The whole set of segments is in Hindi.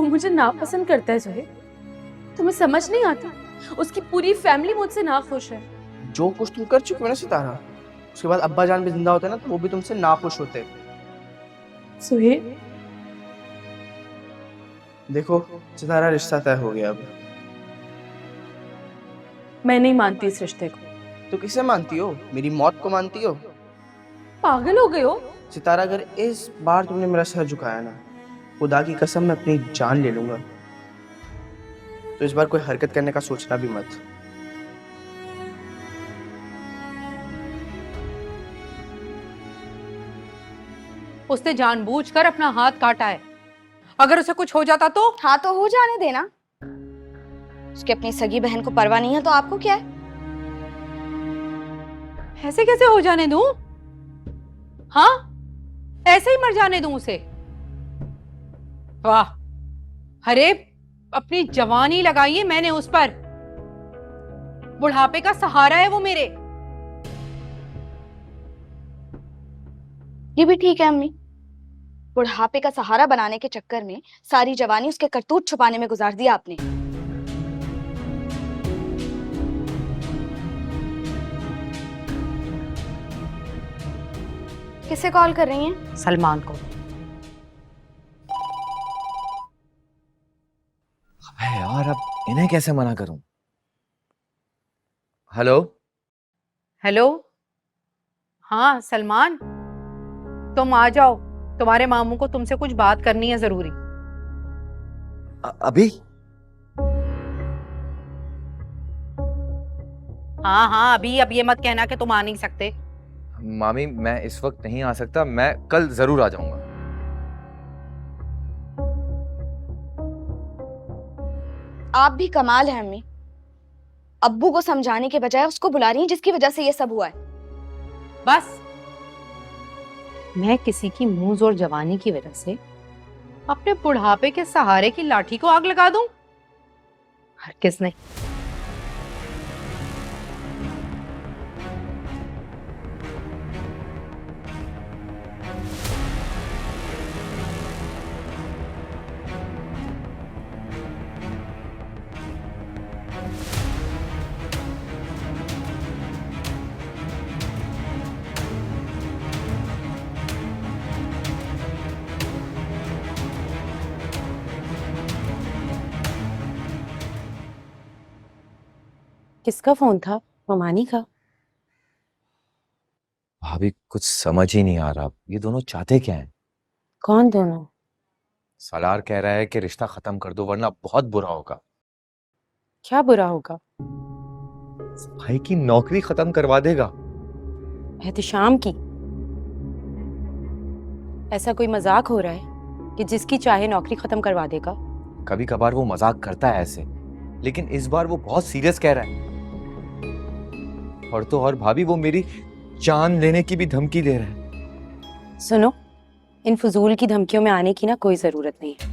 वो मुझे नापसंद करता है जोहेब। तुम्हें समझ नहीं आता, उसकी पूरी फैमिली मुझसे नाखुश है। जो कुछ तुम कर चुकी हो ना सितारा, उसके बाद अब्बा जान भी जिंदा होते ना तो वो भी तुमसे नाखुश होते। जोहेब देखो सितारा, रिश्ता तय हो गया अब। मैं नहीं मानती इस रिश्ते को। तो किसे मानती हो? मेरी मौत को मानती हो? पागल हो गए हो? सितारा, अगर इस बार तुमने मेरा सर झुकाया ना, खुदा की कसम मैं अपनी जान ले लूंगा। तो इस बार कोई हरकत करने का सोचना भी मत। उसने जानबूझकर अपना हाथ काटा है। अगर उसे कुछ हो जाता तो? हाँ तो हो जाने देना। उसकी अपनी सगी बहन को परवाह नहीं है तो आपको क्या है? ऐसे कैसे हो जाने दूं? हाँ, ऐसे ही मर जाने दूं उसे? वाह, अरे अपनी जवानी लगाई है मैंने उस पर। बुढ़ापे का सहारा है वो मेरे। ये भी ठीक है अम्मी। बुढ़ापे का सहारा बनाने के चक्कर में सारी जवानी उसके करतूत छुपाने में गुजार दिया आपने। किसे कॉल कर रही हैं? सलमान को। अबे यार, अब इन्हें कैसे मना करूं? हेलो हेलो, हाँ सलमान, तुम आ जाओ। तुम्हारे मामू को तुमसे कुछ बात करनी है जरूरी। अभी? हाँ हाँ अभी। अब ये मत कहना कि तुम आ नहीं सकते। मामी, मैं इस वक्त नहीं आ सकता, मैं कल जरूर आ जाऊंगा। आप भी कमाल है अम्मी। अब्बू को समझाने के बजाय उसको बुला रही हैं जिसकी वजह से ये सब हुआ है। बस, मैं किसी की मुंह जोर जवानी की वजह से अपने बुढ़ापे के सहारे की लाठी को आग लगा दूं? हरगिज़ नहीं। किसका फोन था? ममानी का? भाभी, कुछ समझ ही नहीं आ रहा, ये दोनों चाहते क्या हैं? कौन दोनों? सालार कह रहा है कि रिश्ता खत्म कर दो वरना बहुत बुरा होगा। क्या बुरा होगा? भाई की नौकरी खत्म करवा देगा। एहतिशाम की? ऐसा कोई मजाक हो रहा है कि जिसकी चाहे नौकरी खत्म करवा देगा? कभी कभार वो मजाक करता है ऐसे, लेकिन इस बार वो बहुत सीरियस कह रहा है। और तो और भाभी, वो मेरी जान लेने की भी धमकी दे रहा है। सुनो, इन फजूल की धमकियों में आने की ना कोई जरूरत नहीं है।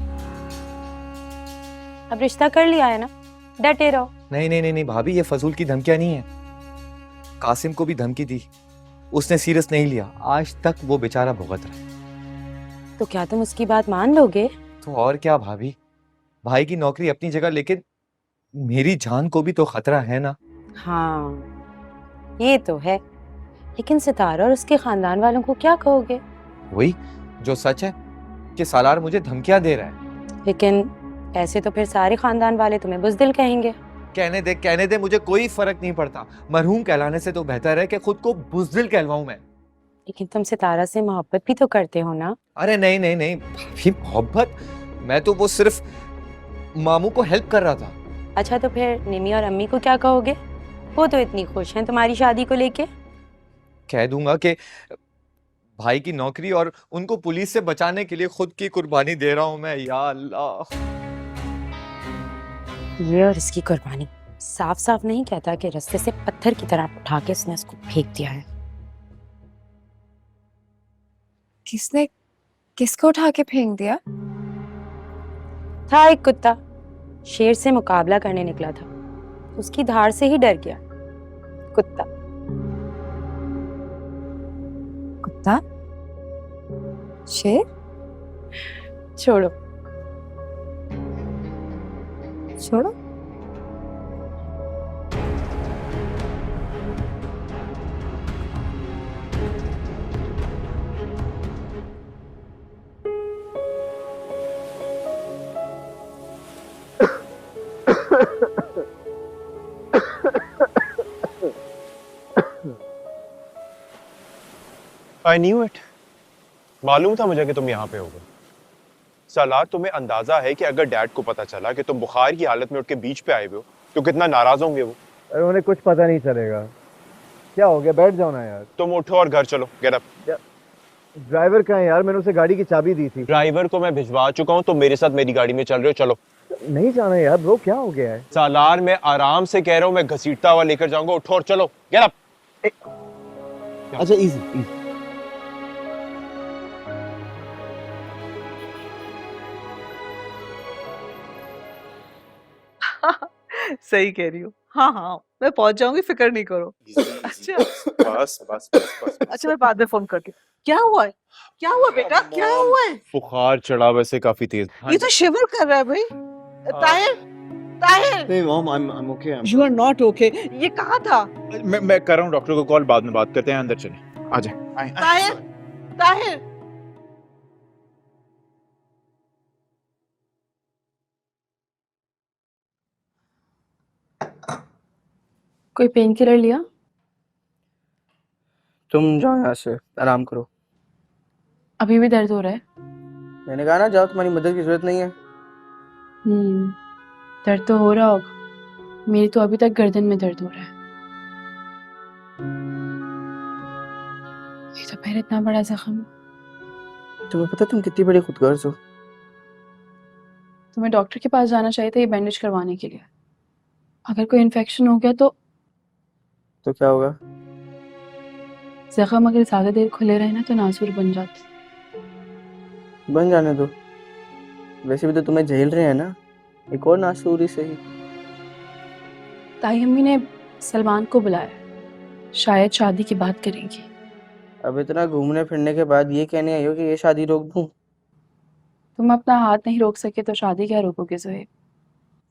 अब रिश्ता कर लिया है ना, डटे रहो। नहीं नहीं नहीं नहीं भाभी, ये फजूल की धमकियां नहीं है। कासिम को भी धमकी दी, उसने सीरियस नहीं लिया। आज तक वो बेचारा भुगत रहा है। तो क्या तुम उसकी बात मान लोगे? तो और क्या भाभी, भाई की नौकरी अपनी जगह, लेकिन मेरी जान को भी तो खतरा है ना। हाँ ये तो है, लेकिन सितारा और उसके खानदान वालों को क्या कहोगे? वही जो सच है कि सालार मुझे धमकियां दे रहा है। लेकिन ऐसे तो फिर सारे खानदान वाले तुम्हें बुज़दिल कहेंगे। कहने दे, मुझे कोई फर्क नहीं पड़ता। मरहूम कहलाने से तो बेहतर है कि खुद को बुज़दिल कहलवाऊं मैं। लेकिन तुम सितारा से मोहब्बत भी तो करते हो ना? अरे नहीं नहीं नहीं भाभी, मोहब्बत? मैं तो वो सिर्फ मामू को हेल्प कर रहा था। अच्छा तो फिर निमी और अम्मी को क्या कहोगे? वो तो इतनी खुश हैं तुम्हारी शादी को लेके। कह दूंगा कि भाई की नौकरी और उनको पुलिस से बचाने के लिए खुद की कुर्बानी दे रहा हूं मैं। या अल्लाह, ये और इसकी कुर्बानी साफ साफ नहीं कहता कि रास्ते से पत्थर की तरह उठा के उसने उसको फेंक दिया है। किसने किसको उठा के फेंक दिया? था एक कुत्ता, शेर से मुकाबला करने निकला था, उसकी धार से ही डर गया कुत्ता। कुत्ता? शेर? छोड़ो, छोड़ो। I knew it. मालूम था मुझे कि तुम यहाँ पे होगे। साला तुम्हें अंदाजा है कि अगर डैड को पता चला कि तुम बुखार की हालत में उठ के बीच पे आए हुए हो तो कितना नाराज होंगे वो। अरे उन्हें कुछ पता नहीं चलेगा। क्या हो गया, बैठ जाओ ना यार। तुम उठो और घर चलो, गेट अप। ड्राइवर कहाँ है यार, मैंने उसे गाड़ी की चाबी दी थी। ड्राइवर को मैं भिजवा चुका हूँ, तुम मेरे साथ मेरी गाड़ी में चल रहे हो, चलो। नहीं जाना यार ब्रो, क्या हो गया है? सालार मैं आराम से कह रहा हूँ, मैं घसीटता हुआ लेकर जाऊंगा, उठो और चलो, गेट अप। अच्छा इजी इजी। सही कह रही हो। हाँ हाँ, मैं पहुंच जाऊंगी, फिक्र नहीं करो। अच्छा बस बस बस बस। अच्छा, मैं बाद में फोन करके। क्या हुआ है? क्या हुआ बेटा, क्या हुआ है? बुखार चढ़ा वैसे काफी तेज। ये तो शिवर कर रहा है भाई। ताहिर, ताहिर, नहीं mom, I am okay. You are not okay. ये कहाँ था? मैं कर रहा हूँ डॉक्टर को कॉल, बाद में बात करते हैं, अंदर चले, आ जाए। ताहिर, ताहिर। कोई पेन किलर लिया? तुम जाओ यहाँ से, आराम करो। अभी भी दर्द हो रहा है? मैंने कहा ना, जाओ, तुम्हारी मदद की जरूरत नहीं है। दर्द तो हो रहा होगा। मेरी तो अभी तक गर्दन में दर्द हो रहा है। ये तो पैर इतना बड़ा जख्म। तुम्हें पता तुम कितनी बड़ी खुदगर्ज हो? तुम्हें डॉक्टर के पास जाना चाहिए था ये बैंडेज करवाने के लिए। अगर कोई इन्फेक्शन हो गया तो क्या होगा? जख्म अगर ज्यादा देर खुले रहे ना तो नासूर बन जाते। बन जाने दो, वैसे भी तो तुम्हें झेल रहे हैं ना, एक और नासूर ही सही। ताई अम्मी ने सलमान को बुलाया, शायद शादी की बात करेंगी। अब इतना घूमने फिरने के बाद ये कहने आई हो कि ये शादी रोक दूं? तुम अपना हाथ नहीं रोक सके तो शादी क्या रोकोगे ज़ोहेब?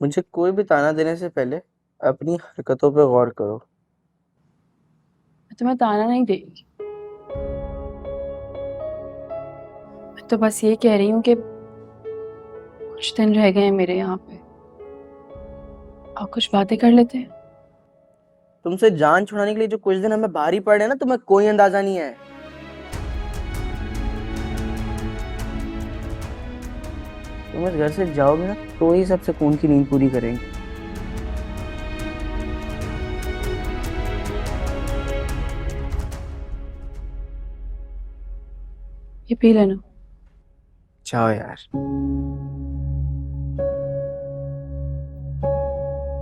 मुझे कोई भी ताना देने से पहले अपनी हरकतों पे गौर करो। मैं तुम्हें ताना नहीं देगी, मैं तो बस ये कह रही हूँ कि कुछ दिन रह गए हैं मेरे यहाँ पे और कुछ बातें कर लेते हैं। तुमसे जान छुड़ाने के लिए जो कुछ दिन हमें भारी पड़े हैं ना, तुम्हें कोई अंदाजा नहीं है। तुम इस घर से जाओगे ना तो ही सब सुकून की नींद पूरी करेंगे। ये पी लेना। जाओ यार।